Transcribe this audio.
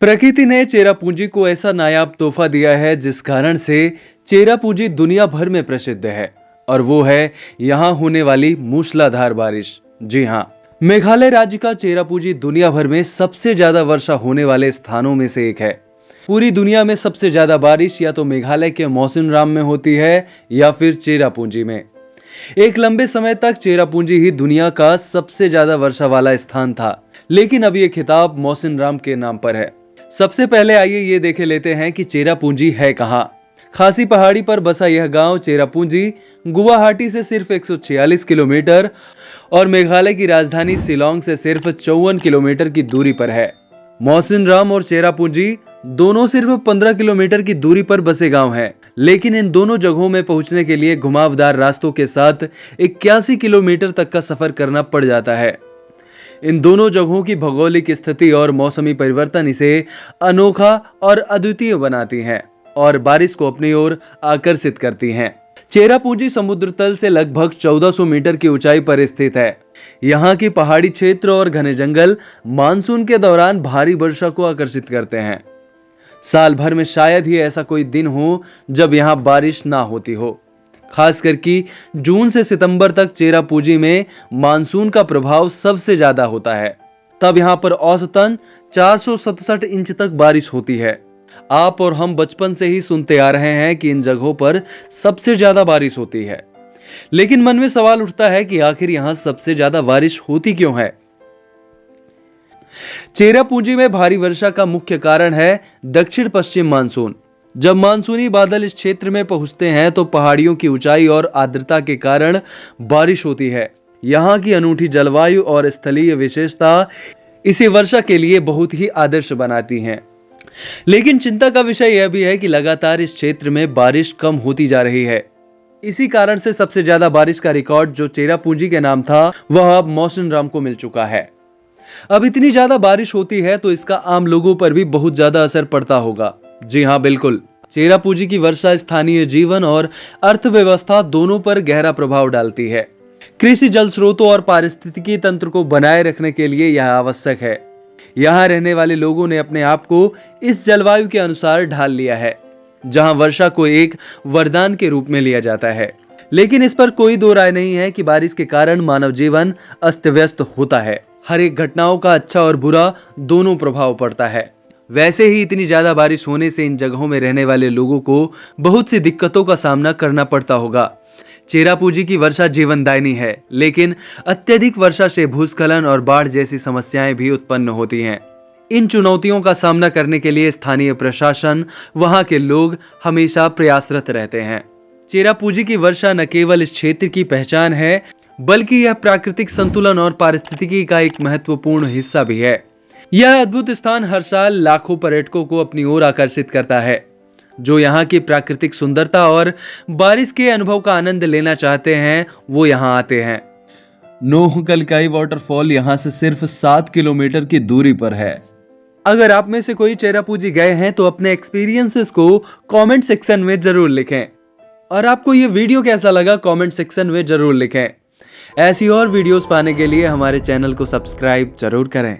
प्रकृति ने चेरापूंजी को ऐसा नायाब तोहफा दिया है जिस कारण से चेरापूंजी दुनिया भर में प्रसिद्ध है और वो है यहाँ होने वाली मूसलाधार बारिश। जी हाँ, मेघालय राज्य का चेरापूंजी दुनिया भर में सबसे ज्यादा वर्षा होने वाले स्थानों में से एक है। पूरी दुनिया में सबसे ज्यादा बारिश या तो मेघालय के मौसिनराम में होती है या फिर चेरापूंजी में। एक लंबे समय तक चेरापूंजी ही दुनिया का सबसे ज्यादा वर्षा वाला स्थान था, लेकिन अब ये खिताब मौसिनराम के नाम पर है। सबसे पहले आइए ये देखे लेते हैं कि चेरापूंजी है कहाँ। खासी पहाड़ी पर बसा यह गांव चेरापूंजी गुवाहाटी से सिर्फ 146 किलोमीटर और मेघालय की राजधानी शिलोंग से सिर्फ 54 किलोमीटर की दूरी पर है। मौसिनराम और चेरापूंजी दोनों सिर्फ 15 किलोमीटर की दूरी पर बसे गांव हैं, लेकिन इन दोनों जगहों में पहुंचने के लिए घुमावदार रास्तों के साथ 81 किलोमीटर तक का सफर करना पड़ जाता है। इन दोनों जगहों की भौगोलिक स्थिति और मौसमी परिवर्तन इसे अनोखा और अद्वितीय बनाती हैं और बारिश को अपनी ओर आकर्षित करती हैं। चेरापूंजी समुद्र तल से लगभग 1400 मीटर की ऊंचाई पर स्थित है। यहाँ की पहाड़ी क्षेत्र और घने जंगल मानसून के दौरान भारी वर्षा को आकर्षित करते हैं। साल भर में शायद ही ऐसा कोई दिन हो जब यहाँ बारिश ना होती हो। खासकर कि जून से सितंबर तक चेरापूंजी में मानसून का प्रभाव सबसे ज्यादा होता है। तब यहाँ पर औसतन 467 इंच तक बारिश होती है। आप और हम बचपन से ही सुनते आ रहे हैं कि इन जगहों पर सबसे ज्यादा बारिश होती है, लेकिन मन में सवाल उठता है कि आखिर यहाँ सबसे ज्यादा बारिश होती क्यों है। चेरापूंजी में भारी वर्षा का मुख्य कारण है दक्षिण पश्चिम मानसून। जब मानसूनी बादल इस क्षेत्र में पहुंचते हैं तो पहाड़ियों की ऊंचाई और आर्द्रता के कारण बारिश होती है। यहाँ की अनूठी जलवायु और स्थलीय विशेषता इसे वर्षा के लिए बहुत ही आदर्श बनाती हैं। लेकिन चिंता का विषय यह भी है कि लगातार इस क्षेत्र में बारिश कम होती जा रही है। इसी कारण से सबसे ज्यादा बारिश का रिकॉर्ड जो चेरापूंजी के नाम था वह अब मौसिनराम को मिल चुका है। अब इतनी ज्यादा बारिश होती है तो इसका आम लोगों पर भी बहुत ज्यादा असर पड़ता होगा। जी हाँ, बिल्कुल। चेरापूंजी की वर्षा स्थानीय जीवन और अर्थव्यवस्था दोनों पर गहरा प्रभाव डालती है। कृषि, जल स्रोतों और पारिस्थितिकी तंत्र को बनाए रखने के लिए यह आवश्यक है। यहाँ रहने वाले लोगों ने अपने आप को इस जलवायु के अनुसार ढाल लिया है, जहाँ वर्षा को एक वरदान के रूप में लिया जाता है। लेकिन इस पर कोई दो राय नहीं है कि बारिश के कारण मानव जीवन अस्त व्यस्त होता है। हर एक घटनाओं का अच्छा और बुरा दोनों प्रभाव पड़ता है। वैसे ही इतनी ज्यादा बारिश होने से इन जगहों में रहने वाले लोगों को बहुत सी दिक्कतों का सामना करना पड़ता होगा। चेरापूंजी की वर्षा जीवनदायिनी है, लेकिन अत्यधिक वर्षा से भूस्खलन और बाढ़ जैसी समस्याएं भी उत्पन्न होती हैं। इन चुनौतियों का सामना करने के लिए स्थानीय प्रशासन, वहां के लोग हमेशा प्रयासरत रहते हैं। चेरापूंजी की वर्षा न केवल इस क्षेत्र की पहचान है, बल्कि यह प्राकृतिक संतुलन और पारिस्थितिकी का एक महत्वपूर्ण हिस्सा भी है। यह अद्भुत स्थान हर साल लाखों पर्यटकों को अपनी ओर आकर्षित करता है, जो यहाँ की प्राकृतिक सुंदरता और बारिश के अनुभव का आनंद लेना चाहते हैं वो यहाँ आते हैं। नोहकलकाई वाटरफॉल यहाँ से सिर्फ 7 किलोमीटर की दूरी पर है। अगर आप में से कोई चेरापूंजी गए हैं तो अपने एक्सपीरियंसेस को कमेंट सेक्शन में जरूर लिखें और आपको ये वीडियो कैसा लगा कमेंट सेक्शन में जरूर लिखें। ऐसी और वीडियोस पाने के लिए हमारे चैनल को सब्सक्राइब जरूर करें।